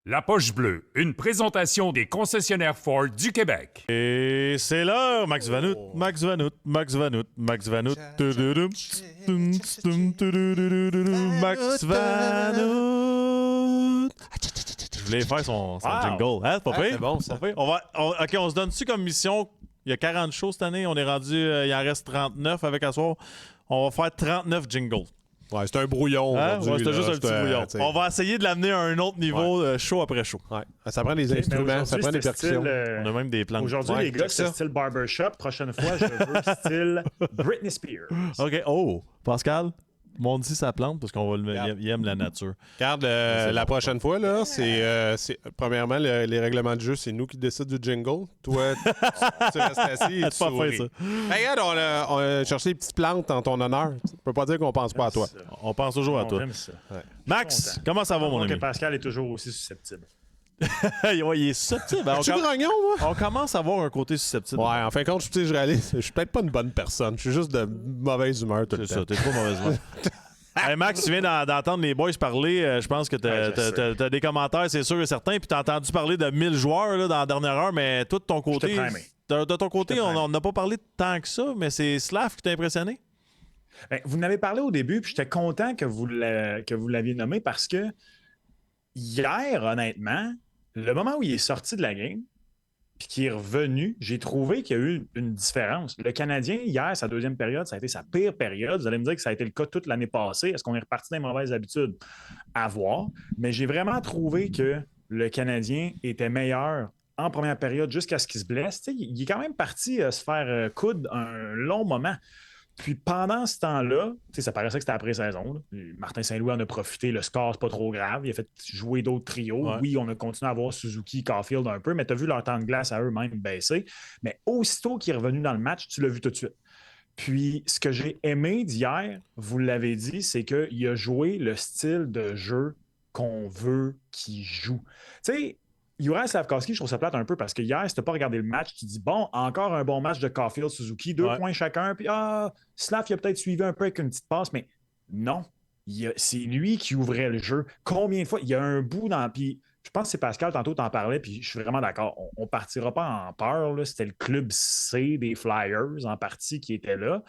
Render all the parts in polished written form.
La Poche Bleue, une présentation des concessionnaires Ford du Québec. Et c'est l'heure, Max Vanout, Max Vanout, Max Vanout, Max Vanout, tududum, tum, tum, tududum, Max Vanout. Je voulais faire son jingle, hein, pas pire? C'est bon, ça. Pas pire? OK, on se donne-tu comme mission? Il y a 40 shows cette année, on est rendu, il en reste 39 avec à soir. On va faire 39 jingles. Ouais, c'est un brouillon. Hein? Ouais, c'était juste un petit brouillon. t'sais. On va essayer de l'amener à un autre niveau, show après show. Ouais. Ça prend des instruments, ça prend des percussions. On a même des plans. Aujourd'hui, Ouais, les gars, c'est ça. style barbershop. Prochaine fois, je veux style Britney Spears. OK. Oh, Pascal, monte dit sa plante parce qu'on va il aime la nature. Regarde, la prochaine fois, là, c'est premièrement, les règlements de jeu, c'est nous qui décident du jingle. Toi, tu restes assis et tu C'est pas souris. fait, ça. Ben, regarde, on a cherché des petites plantes en ton honneur. Tu peux pas dire qu'on pense pas à toi. On pense toujours à toi. J'aime ça. Max, Content. comment ça va, mon Moi, que ami? Pascal est toujours aussi susceptible. Ouais, il est susceptible. Je suis grognon, moi? On commence à avoir un côté susceptible. Ouais, en fin de compte, je réalise, je suis peut-être pas une bonne personne. Je suis juste de mauvaise humeur tout le C'est temps. ça, t'es trop mauvaisement. Hey Max, tu viens d'entendre les boys parler. Je pense que t'as des commentaires, c'est sûr et certain. Puis t'as entendu parler de 1000 joueurs là, dans la dernière heure, mais toi, de ton côté, de ton côté, on n'a pas parlé tant que ça, mais c'est Slav qui t'a impressionné? Ben, vous en avez parlé au début, puis j'étais content que vous l'aviez nommé parce que hier, honnêtement, le moment où il est sorti de la game, puis qu'il est revenu, j'ai trouvé qu'il y a eu une différence. Le Canadien, hier, sa deuxième période, ça a été sa pire période. Vous allez me dire que ça a été le cas toute l'année passée. Est-ce qu'on est reparti dans les mauvaises habitudes? À voir. Mais j'ai vraiment trouvé que le Canadien était meilleur en première période jusqu'à ce qu'il se blesse. Tu sais, il est quand même parti se faire coudre un long moment. Puis pendant ce temps-là, ça paraissait que c'était après saison. Là. Martin Saint-Louis en a profité. Le score, c'est pas trop grave. Il a fait jouer d'autres trios. Ouais. Oui, on a continué à voir Suzuki, Caulfield un peu, mais tu as vu leur temps de glace à eux-mêmes baisser. Mais aussitôt qu'il est revenu dans le match, tu l'as vu tout de suite. Puis ce que j'ai aimé d'hier, vous l'avez dit, c'est qu'il a joué le style de jeu qu'on veut qu'il joue. Tu sais, Juraj Slafkovský, je trouve ça plate un peu parce que hier, si tu n'as pas regardé le match, tu dis bon, encore un bon match de Caulfield, Suzuki, 2 points chacun, puis Slav, il a peut-être suivi un peu avec une petite passe, mais non. C'est lui qui ouvrait le jeu. Combien de fois? Il y a un bout dans. Puis je pense que c'est Pascal, tantôt t'en parlais, puis je suis vraiment d'accord. On ne partira pas en peur. Là. C'était le club C des Flyers en partie qui était là.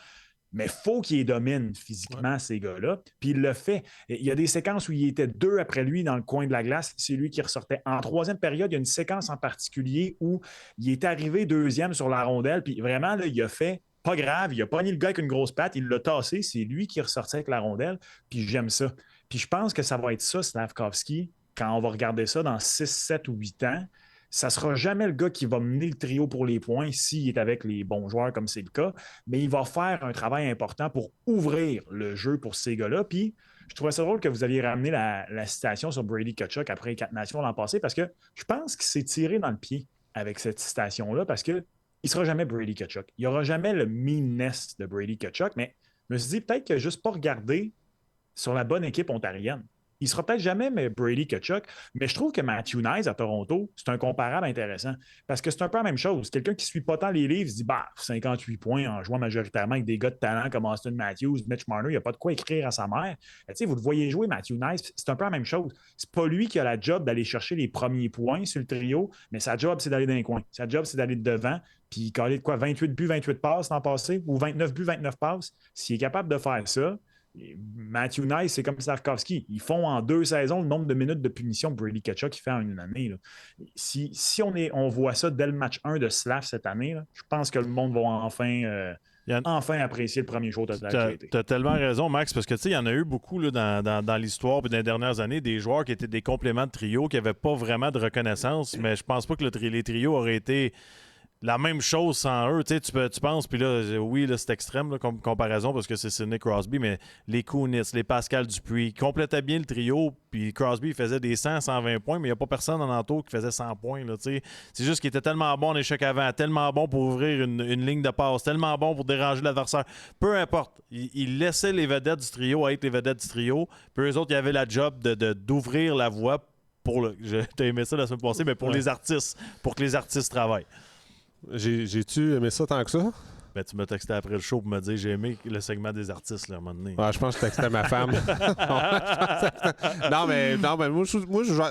Mais il faut qu'il les domine physiquement, ces gars-là. Puis il le fait. Il y a des séquences où il était 2 après lui dans le coin de la glace. C'est lui qui ressortait. En troisième période, il y a une séquence en particulier où il est arrivé 2e sur la rondelle. Puis vraiment, là, il a fait pas grave. Il a pogné le gars avec une grosse patte. Il l'a tassé. C'est lui qui ressortait avec la rondelle. Puis j'aime ça. Puis je pense que ça va être ça, Slafkovský, quand on va regarder ça dans 6, 7 ou 8 ans. Ça ne sera jamais le gars qui va mener le trio pour les points s'il est avec les bons joueurs comme c'est le cas, mais il va faire un travail important pour ouvrir le jeu pour ces gars-là. Puis, je trouvais ça drôle que vous aviez ramené la citation sur Brady Tkachuk après les 4 nations l'an passé parce que je pense qu'il s'est tiré dans le pied avec cette citation-là parce qu'il ne sera jamais Brady Tkachuk. Il n'y aura jamais le meanness de Brady Tkachuk, mais je me suis dit peut-être que juste pas regarder sur la bonne équipe ontarienne. Il ne sera peut-être jamais Brady Tkachuk, mais je trouve que Matthew Knies à Toronto, c'est un comparable intéressant. Parce que c'est un peu la même chose. Quelqu'un qui ne suit pas tant les livres se dit 58 points en jouant majoritairement avec des gars de talent comme Austin Matthews, Mitch Marner, il n'y a pas de quoi écrire à sa mère. Vous le voyez jouer, Matthew Knies, c'est un peu la même chose. C'est pas lui qui a la job d'aller chercher les premiers points sur le trio, mais sa job, c'est d'aller dans les coins. Sa job, c'est d'aller de devant. Puis il calait de quoi 28 buts, 28 passes l'an passé, ou 29 buts, 29 passes. S'il est capable de faire ça, Matthew Knies, c'est comme Slafkovský. Ils font en 2 saisons le nombre de minutes de punition que Brady Tkachuk fait en une année. Là. Si on voit ça dès le match 1 de Slav cette année, là, je pense que le monde va enfin apprécier le premier show de Slav. Tu as tellement raison, Max, parce que tu sais, il y en a eu beaucoup là, dans l'histoire et dans les dernières années, des joueurs qui étaient des compléments de trio, qui n'avaient pas vraiment de reconnaissance, mais je pense pas que les trios auraient été la même chose sans eux. Tu penses, puis là, oui, là, c'est extrême là, comme comparaison parce que c'est Sidney Crosby, mais les Kunitz, les Pascal Dupuis, ils complétaient bien le trio, puis Crosby faisait des 100, 120 points, mais il n'y a pas personne en entour qui faisait 100 points. Là, c'est juste qu'il était tellement bon en échec avant, tellement bon pour ouvrir une ligne de passe, tellement bon pour déranger l'adversaire. Peu importe, il laissait les vedettes du trio être les vedettes du trio, puis eux autres, il y avait la job d'ouvrir la voie pour t'as aimé ça la semaine passée, mais pour les artistes, pour que les artistes travaillent. J'ai-tu aimé ça tant que ça? Ben, tu m'as texté après le show pour me dire j'ai aimé le segment des artistes, là, à un moment donné. Ouais, je pense que je textais ma femme. non, mais moi,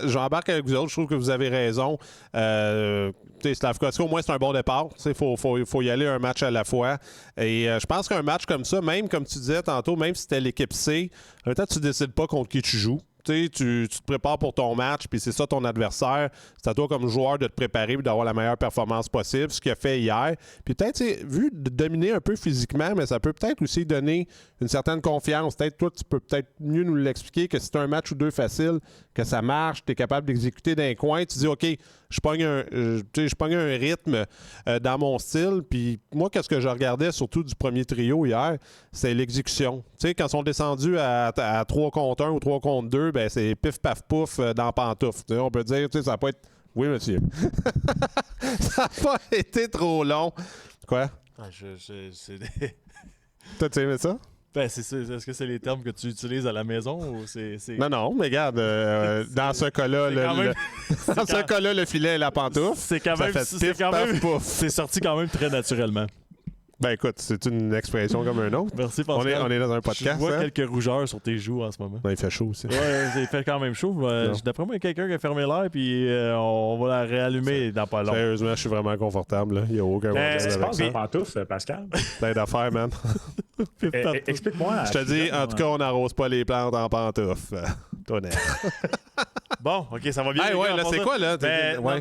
j'embarque avec vous autres. Je trouve que vous avez raison. Slavkovski, au moins, c'est un bon départ. Il faut y aller un match à la fois. Et je pense qu'un match comme ça, même comme tu disais tantôt, même si c'était l'équipe C, en même temps, tu ne décides pas contre qui tu joues. Tu te prépares pour ton match, puis c'est ça ton adversaire. C'est à toi comme joueur de te préparer et d'avoir la meilleure performance possible, ce qu'il a fait hier. Puis peut-être, vu de dominer un peu physiquement, mais ça peut peut-être aussi donner une certaine confiance. Peut-être toi, tu peux peut-être mieux nous l'expliquer que si tu as un match ou deux facile, que ça marche, tu es capable d'exécuter d'un coin, tu dis OK, je pogne un rythme dans mon style. Puis moi, qu'est-ce que je regardais surtout du premier trio hier, c'est l'exécution. Tu sais, quand ils sont descendus à 3 contre 1 ou 3 contre 2, ben c'est pif paf pouf dans pantoufle. T'sais, on peut dire, ça va pas être. Oui, monsieur. Ça n'a pas été trop long. Quoi? T'as aimé ça? Ben, est-ce que c'est les termes que tu utilises à la maison ou c'est... Non, mais regarde, dans ce cas-là, le filet et la pantoufle, c'est quand même, c'est sorti quand même très naturellement. Ben écoute, c'est une expression comme un autre. Merci Pascal. On est dans un podcast. Je vois quelques rougeurs sur tes joues en ce moment. Ben, il fait chaud aussi. Ouais, il fait quand même chaud. D'après moi, il y a quelqu'un qui a fermé l'air puis on va la réallumer dans pas long. Sérieusement, je suis vraiment confortable. Là. Il n'y a aucun problème avec ça. Qu'est-ce qui se passe en pantoufle, Pascal? Plein d'affaires, man. Explique-moi. Je te dis, en tout cas, on n'arrose pas les plantes en pantoufle. Tonnerre. Bon, OK, ça va bien. Hey, ouais, là, c'est quoi, là?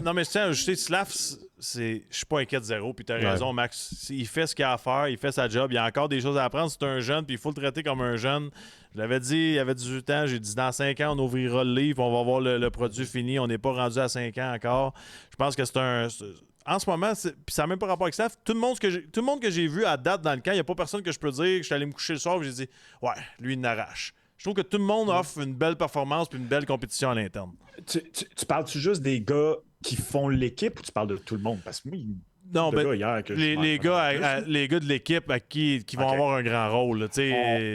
Non, mais je tiens à ajouter, Slav, je suis pas inquiet de zéro, puis t'as raison, Max. Il fait ce qu'il a à faire, il fait sa job, il y a encore des choses à apprendre. C'est un jeune, puis il faut le traiter comme un jeune. Je l'avais dit, il avait 18 ans, j'ai dit dans 5 ans, on ouvrira le livre, on va voir le produit fini. On n'est pas rendu à 5 ans encore. Je pense que en ce moment, puis ça n'a même pas rapport avec ça. Tout le monde que j'ai vu à date dans le camp, il n'y a pas personne que je peux dire que je suis allé me coucher le soir et j'ai dit ouais, lui, il n'arrache. Je trouve que tout le monde offre une belle performance puis une belle compétition à l'interne. Tu parles-tu juste des gars qui font l'équipe ou tu parles de tout le monde? Parce que moi, non, ben, les gars de l'équipe qui vont avoir un grand rôle. Là,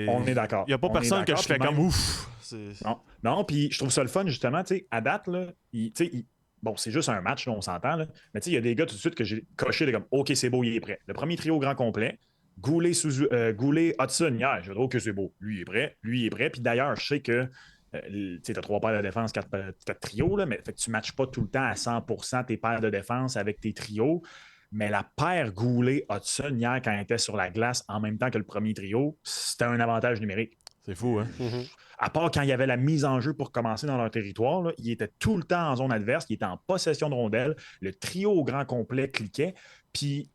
on est d'accord. Il n'y a pas personne que je fais comme ouf. Non, puis je trouve ça le fun, justement. À date, là, bon, c'est juste un match, là, on s'entend. Là, mais il y a des gars tout de suite que j'ai coché comme OK, c'est beau, il est prêt. Le premier trio grand complet. Goulet, Hudson, hier, je veux dire, OK, c'est beau. Lui, il est prêt. Puis d'ailleurs, je sais que tu as 3 paires de défense, 4 trios, là, mais fait que tu ne matches pas tout le temps à 100% tes paires de défense avec tes trios. Mais la paire Goulet-Hudson, hier, quand elle était sur la glace en même temps que le premier trio, c'était un avantage numérique. C'est fou, hein? Mm-hmm. À part quand il y avait la mise en jeu pour commencer dans leur territoire, là, il était tout le temps en zone adverse, il était en possession de rondelles. Le trio au grand complet cliquait. Puis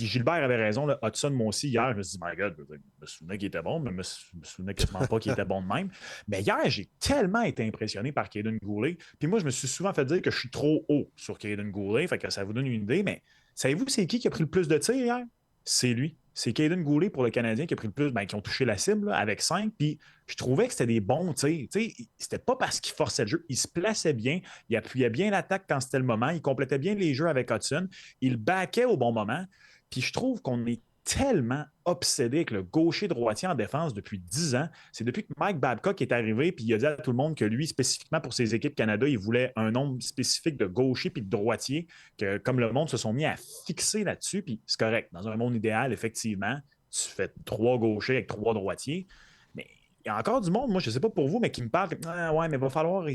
Gilbert avait raison, là, Hudson, moi aussi, hier, je me suis dit, my God, je me souvenais qu'il était bon, mais je me souvenais quasiment pas qu'il était bon de même. Mais hier, j'ai tellement été impressionné par Kaiden Goulet. Puis moi, je me suis souvent fait dire que je suis trop haut sur Kaiden Goulet, fait que ça vous donne une idée. Mais savez-vous, c'est qui a pris le plus de tirs hier? C'est lui. C'est Kaiden Goulet pour le Canadien qui a pris le plus, qui ont touché la cible là, avec 5. Puis je trouvais que c'était des bons tirs. C'était pas parce qu'il forçait le jeu. Il se plaçait bien. Il appuyait bien l'attaque quand c'était le moment. Il complétait bien les jeux avec Hudson. Il backait au bon moment. Puis je trouve qu'on est tellement obsédé avec le gaucher-droitier en défense depuis 10 ans. C'est depuis que Mike Babcock est arrivé puis il a dit à tout le monde que lui, spécifiquement pour ses équipes Canada, il voulait un nombre spécifique de gauchers puis de droitiers, que comme le monde se sont mis à fixer là-dessus, puis c'est correct. Dans un monde idéal, effectivement, tu fais 3 gauchers avec 3 droitiers. Mais il y a encore du monde, moi, je ne sais pas pour vous, mais qui me parle que ouais, mais il va falloir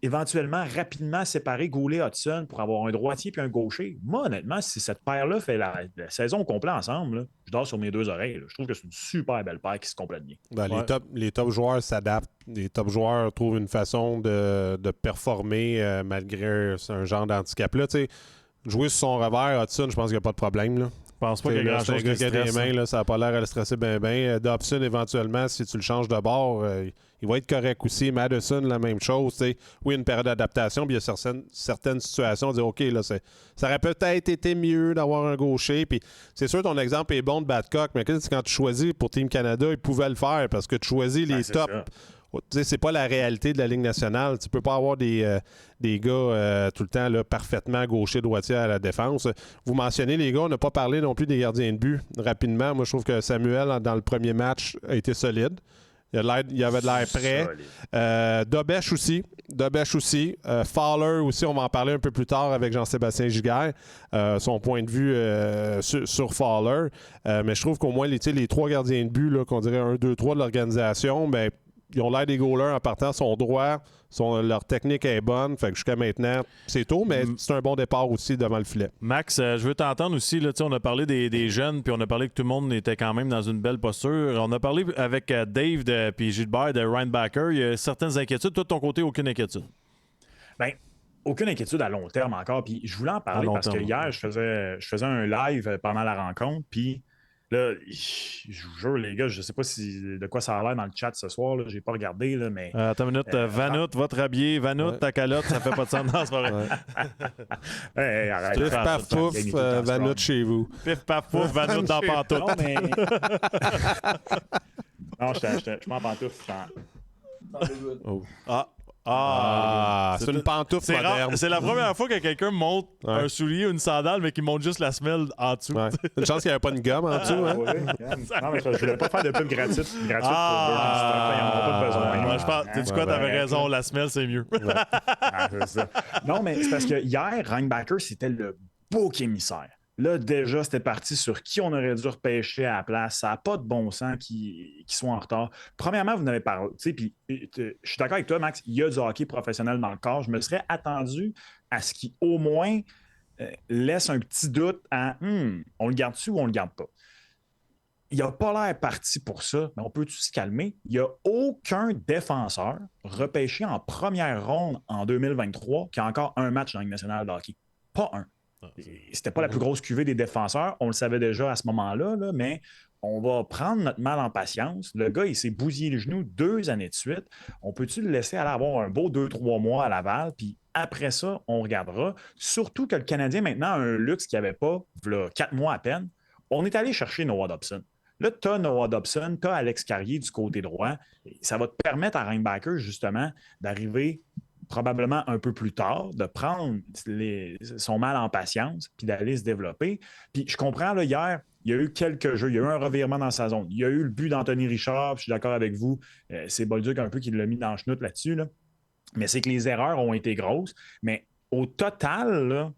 éventuellement rapidement séparer Goulet-Hudson pour avoir un droitier puis un gaucher. Moi, honnêtement, si cette paire-là fait la saison au complet ensemble, là, je dors sur mes 2 oreilles. Là. Je trouve que c'est une super belle paire qui se complète bien. Ben, les top joueurs s'adaptent. Les top joueurs trouvent une façon de performer malgré un genre d'handicap-là. Jouer sur son revers, Hudson, je pense qu'il n'y a pas de problème. Là. Je pense pas qu'il y a grand-chose qui stresse. Des mains, là, ça n'a pas l'air à le stresser bien. Dobson, éventuellement, si tu le changes de bord, il va être correct aussi. Madison, la même chose. T'sais. Oui, une période d'adaptation, puis il y a certaines situations, on dit OK, là, ça aurait peut-être été mieux d'avoir un gaucher. Puis c'est sûr, ton exemple est bon de Babcock, mais quand tu choisis pour Team Canada, il pouvait le faire parce que tu choisis les tops. C'est pas la réalité de la Ligue nationale. Tu peux pas avoir des gars tout le temps là, parfaitement gaucher-droitier à la défense. Vous mentionnez les gars, on n'a pas parlé non plus des gardiens de but. Rapidement, moi je trouve que Samuel, dans le premier match, a été solide. Il avait de l'air prêt. Dobesch aussi. Fowler aussi, on va en parler un peu plus tard avec Jean-Sébastien Giguère. Son point de vue sur Fowler. Mais je trouve qu'au moins, les 3 gardiens de but, là, qu'on dirait 1, 2, 3 de l'organisation, ben, ils ont l'air des goalers en partant, sont droits, leur technique est bonne. Fait que jusqu'à maintenant, c'est tôt, mais c'est un bon départ aussi devant le filet. Max, je veux t'entendre aussi. Là, on a parlé des jeunes, puis on a parlé que tout le monde était quand même dans une belle posture. On a parlé avec Dave puis Gilbert de Rhinebacker. Il y a certaines inquiétudes. Toi, de ton côté, aucune inquiétude? Bien, aucune inquiétude à long terme encore. Puis je voulais en parler parce que hier, je faisais un live pendant la rencontre, puis là, je vous jure, les gars, je sais pas de quoi ça a l'air dans le chat ce soir. J'ai pas regardé, là, mais... Attends une minute. Vanout, va te rhabiller. Vanout, ta calotte, ça fait pas de sens dans ce moment. Arrête. Pif, paf, pouf, Vanout chez vous. Pif, paf, pouf, Vanout dans pantoute. Non, mais... non, je m'en pantoufle. C'est une pantoufle moderne. C'est la première fois que quelqu'un monte un soulier ou une sandale, mais qui monte juste la semelle en dessous. Ouais. Une chance qu'il n'y avait pas une gomme en dessous. Hein? Non, mais je voulais pas faire de pub gratuite pour Burns. Ils n'en ont pas besoin. Je pense, tu dis quoi, t'avais raison, la semelle, c'est mieux. C'est ça. Non, mais c'est parce que hier, Rhinebacker, c'était le bouc émissaire. Là, déjà, c'était parti sur qui on aurait dû repêcher à la place. Ça n'a pas de bon sens qu'ils soient en retard. Premièrement, vous n'avez parlé, puis je suis d'accord avec toi, Max, il y a du hockey professionnel dans le corps. Je me serais attendu à ce qu'il, au moins, laisse un petit doute à on le garde-tu ou on le garde pas? Il n'a pas l'air parti pour ça, mais on peut-tu se calmer? Il n'y a aucun défenseur repêché en première ronde en 2023 qui a encore un match dans la Ligue nationale de hockey. Pas un. C'était pas la plus grosse cuvée des défenseurs. On le savait déjà à ce moment-là, là, mais on va prendre notre mal en patience. Le gars, il s'est bousillé le genou 2 années de suite. On peut-tu le laisser aller avoir un beau 2-3 mois à Laval, puis après ça, on regardera. Surtout que le Canadien, maintenant, a un luxe qu'il n'y avait pas, voilà, 4 mois à peine. On est allé chercher Noah Dobson. Là, tu as Noah Dobson, tu as Alex Carrier du côté droit. Ça va te permettre à Rhinebacker, justement, d'arriver probablement un peu plus tard, de prendre son mal en patience puis d'aller se développer. Puis je comprends, là, hier, il y a eu quelques jeux, il y a eu un revirement dans sa zone. Il y a eu le but d'Anthony Richard, je suis d'accord avec vous, c'est Bolduc un peu qui l'a mis dans le chenoute là-dessus, là. Mais c'est que les erreurs ont été grosses. Mais au total, là,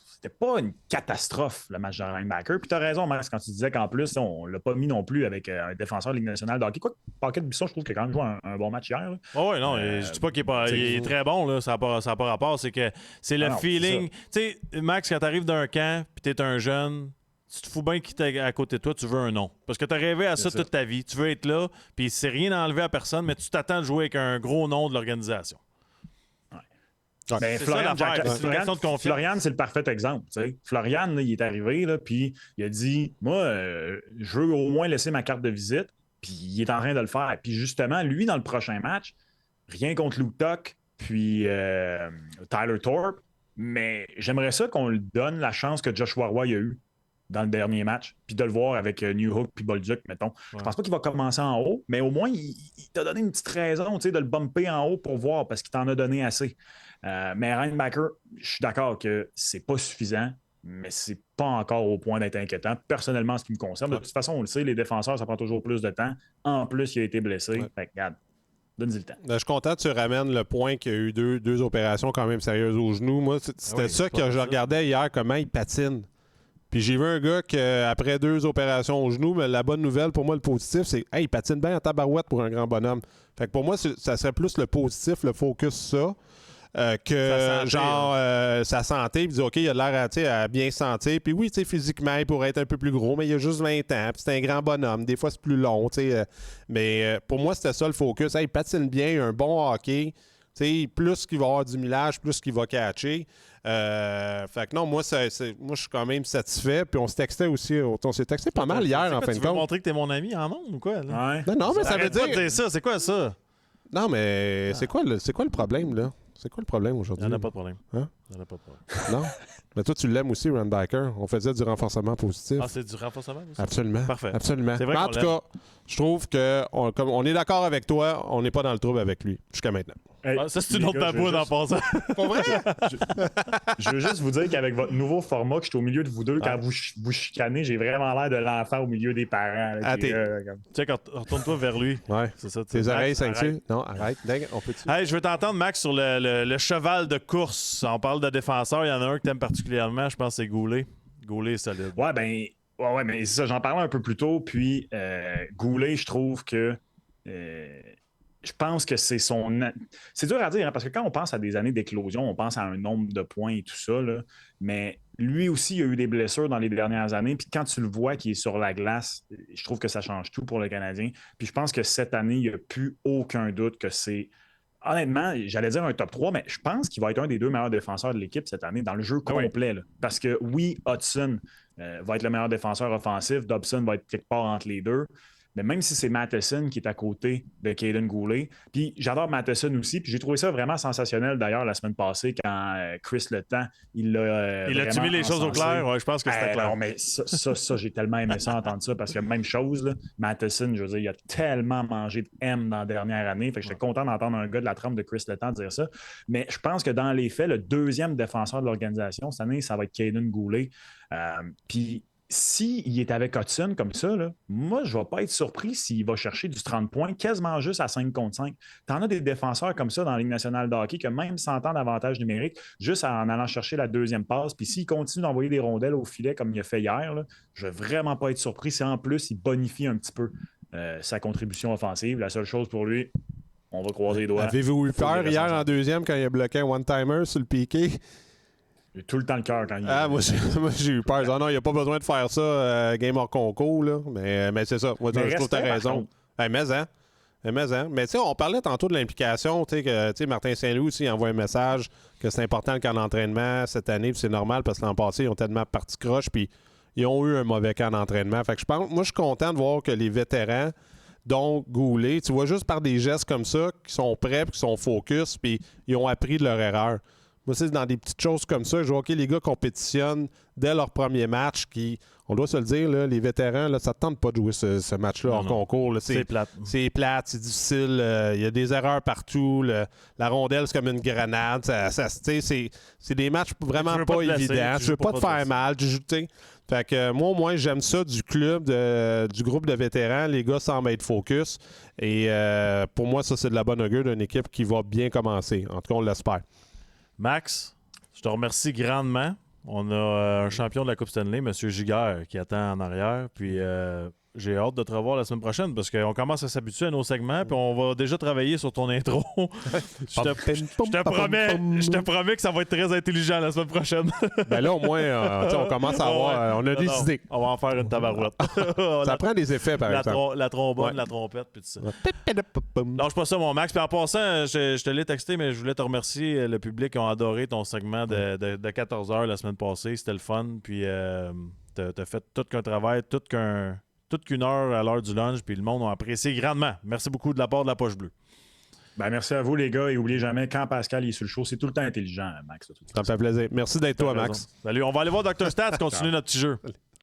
c'était pas une catastrophe, le match de Rhinebacker. Puis tu as raison, Max, quand tu disais qu'en plus, on l'a pas mis non plus avec un défenseur de Ligue nationale de hockey. Quoi, Paquette-Bisson, je trouve qu'il a quand même joué un bon match hier. Oui, non, je dis pas qu'il est très bon, là, ça n'a pas rapport. C'est que c'est le feeling. Tu sais, Max, quand tu arrives d'un camp puis tu es un jeune, tu te fous bien qui est à côté de toi, tu veux un nom. Parce que tu as rêvé à ça toute ta vie. Tu veux être là, puis c'est rien enlevé à personne, mais tu t'attends de jouer avec un gros nom de l'organisation. Ben, Florian, c'est le parfait exemple. T'sais. Florian, là, il est arrivé, puis il a dit moi, je veux au moins laisser ma carte de visite, puis il est en train de le faire. Puis justement, lui, dans le prochain match, rien contre Luke Tuck, puis Tyler Thorpe, mais j'aimerais ça qu'on lui donne la chance que Joshua Roy a eu dans le dernier match, puis de le voir avec Newhook puis Bolduc, mettons. Ouais. Je pense pas qu'il va commencer en haut, mais au moins, il t'a donné une petite raison de le bumper en haut pour voir, parce qu'il t'en a donné assez. Mais Rhinebacker, je suis d'accord que c'est pas suffisant, mais c'est pas encore au point d'être inquiétant. Personnellement, en ce qui me concerne. De toute façon, on le sait, les défenseurs, ça prend toujours plus de temps. En plus, il a été blessé. Ouais. Fait que, regarde, donne-y le temps. Je suis content que tu ramènes le point qu'il y a eu deux opérations quand même sérieuses au genou. Moi, c'était ça que je regardais hier, comment il patine. Puis j'ai vu un gars qu'après 2 opérations au genou, mais la bonne nouvelle, pour moi, le positif, c'est il patine bien en tabarouette pour un grand bonhomme. Fait que pour moi, ça serait plus le positif, le focus, ça. Que sa santé, puis dit OK, il a l'air à bien se sentir. Puis oui, physiquement, il pourrait être un peu plus gros, mais il a juste 20 ans, puis c'est un grand bonhomme. Des fois, c'est plus long. Mais pour moi, c'était ça le focus. Il patine bien, il a un bon hockey. Plus qu'il va avoir du millage, plus qu'il va catcher. Fait que non, moi, je suis quand même satisfait. Puis on se textait aussi. On s'est texté pas mal hier, en fin de compte. Tu veux montrer que t'es mon ami en ondes ou quoi? Là? Ouais. Non, mais ça veut dire... Pas de dire ça. C'est quoi ça? Non, mais c'est quoi le problème, là? C'est quoi le problème aujourd'hui? Il n'y en a pas de problème. Hein? J'en ai pas peur. Non? Mais toi, tu l'aimes aussi, Rand Biker. On faisait du renforcement positif. Ah, c'est du renforcement aussi? Absolument. Parfait. Absolument. C'est vrai En qu'on tout cas, je trouve comme on est d'accord avec toi, on n'est pas dans le trouble avec lui jusqu'à maintenant. Hey, Ah, ça, c'est une les autre gars, tabou en passant. Pas vrai? Je veux juste vous dire qu'avec votre nouveau format, que je suis au milieu de vous deux, quand Ouais. vous chicanez, j'ai vraiment l'air de l'enfant au milieu des parents. Là, Ah, qui, t'es- comme- Check, retourne-toi vers lui. Ouais. C'est ça. tu sais. Tes oreilles Max, arrête. ceinturées? Non, arrête. Dingue, on peut-tu? Hey, je veux t'entendre, Max, sur le cheval de course. On parle de défenseur. Il y en a un que t'aimes particulièrement. Je pense que c'est Goulet. Goulet est solide. Ouais, mais c'est ça, j'en parlais un peu plus tôt. Puis, Goulet, je trouve que. Je pense que c'est son. C'est dur à dire, hein, parce que quand on pense à des années d'éclosion, on pense à un nombre de points et tout ça. Là, mais lui aussi, il a eu des blessures dans les dernières années. Puis quand tu le vois qu'il est sur la glace, je trouve que ça change tout pour le Canadien. Puis je pense que cette année, il n'y a plus aucun doute que c'est. Honnêtement, j'allais dire un top 3, mais je pense qu'il va être un des 2 meilleurs défenseurs de l'équipe cette année dans le jeu Ah oui. complet. Là. Parce que oui, Hudson va être le meilleur défenseur offensif, Dobson va être quelque part entre les deux. Mais même si c'est Matheson qui est à côté de Caden Goulet, puis j'adore Matheson aussi, puis j'ai trouvé ça vraiment sensationnel d'ailleurs la semaine passée quand Chris Letang, il l'a. Il a-tu mis les choses au clair? Ouais, je pense que c'était clair. Non, mais ça, j'ai tellement aimé ça, entendre ça, parce que même chose, là, Matheson, je veux dire, il a tellement mangé de M dans la dernière année, fait que j'étais content d'entendre un gars de la trempe de Chris Letang dire ça. Mais je pense que dans les faits, le deuxième défenseur de l'organisation cette année, ça va être Caden Goulet. Puis s'il est avec Hudson comme ça, là, moi, je ne vais pas être surpris s'il va chercher du 30 points, quasiment juste à 5 contre 5. Tu en as des défenseurs comme ça dans la Ligue nationale de hockey que même 100 ans d'avantage numérique, juste en allant chercher la deuxième passe, puis s'il continue d'envoyer des rondelles au filet comme il a fait hier, là, je ne vais vraiment pas être surpris si en plus il bonifie un petit peu sa contribution offensive. La seule chose pour lui, on va croiser les doigts. Avez-vous eu Faut peur qu'il hier reste en deuxième quand il a bloqué un one-timer sur le piqué? J'ai tout le temps le cœur quand il Ah, moi, j'ai eu peur. Ah non, il n'y a pas besoin de faire ça, game hors concours, là. Mais c'est ça. Moi, Mais je trouve que tu as respect, par raison. contre. Mais hein. Mais tu sais, on parlait tantôt de l'implication. Tu sais, Martin Saint-Louis aussi envoie un message que c'est important le camp d'entraînement cette année. Puis c'est normal parce que l'an passé, ils ont tellement parti croche. Puis ils ont eu un mauvais camp d'entraînement. Fait que moi, je suis content de voir que les vétérans, dont Goulet, tu vois juste par des gestes comme ça, qui sont prêts, puis qui sont focus, puis ils ont appris de leur erreur. Moi, c'est dans des petites choses comme ça. Je vois, OK, les gars compétitionnent dès leur premier match, qui, on doit se le dire, là, les vétérans, là, ça ne tente pas de jouer ce match-là hors concours. Là. C'est plate. C'est plate, c'est difficile. Il y a des erreurs partout. La rondelle, c'est comme une grenade. C'est des matchs vraiment Tu veux pas pas te blesser, évidents. tu Tu joues veux pas pas te pour te faire mal. Fait que moi, au moins, j'aime ça du club, du groupe de vétérans. Les gars semblent être focus. Et pour moi, ça, c'est de la bonne augure d'une équipe qui va bien commencer. En tout cas, on l'espère. Max, je te remercie grandement. On a un champion de la Coupe Stanley, M. Giguère, qui attend en arrière. Puis j'ai hâte de te revoir la semaine prochaine parce qu'on commence à s'habituer à nos segments. Puis on va déjà travailler sur ton intro. Je te promets que ça va être très intelligent la semaine prochaine. Ben là, au moins, on commence à avoir. On a des idées. On va en faire une tabarouette. Ça prend des effets, par exemple. La trombone, Ouais. la trompette, puis tout ça. Lâche pas ça, mon Max. Puis en passant, je te l'ai texté, mais je voulais te remercier. Le public a adoré ton segment de 14 heures la semaine passée. C'était le fun. Puis t'as fait tout qu'un travail, toute qu'une heure à l'heure du lunch. Puis le monde a apprécié grandement. Merci beaucoup de la part de la Poche Bleue. Ben, merci à vous, les gars. Et n'oubliez jamais, quand Pascal est sur le show, c'est tout le temps intelligent, Max. De toute Ça me façon. fait plaisir. Merci d'être toi, T'as Max. raison. Salut, on va aller voir Dr. Stats, continuer notre petit jeu.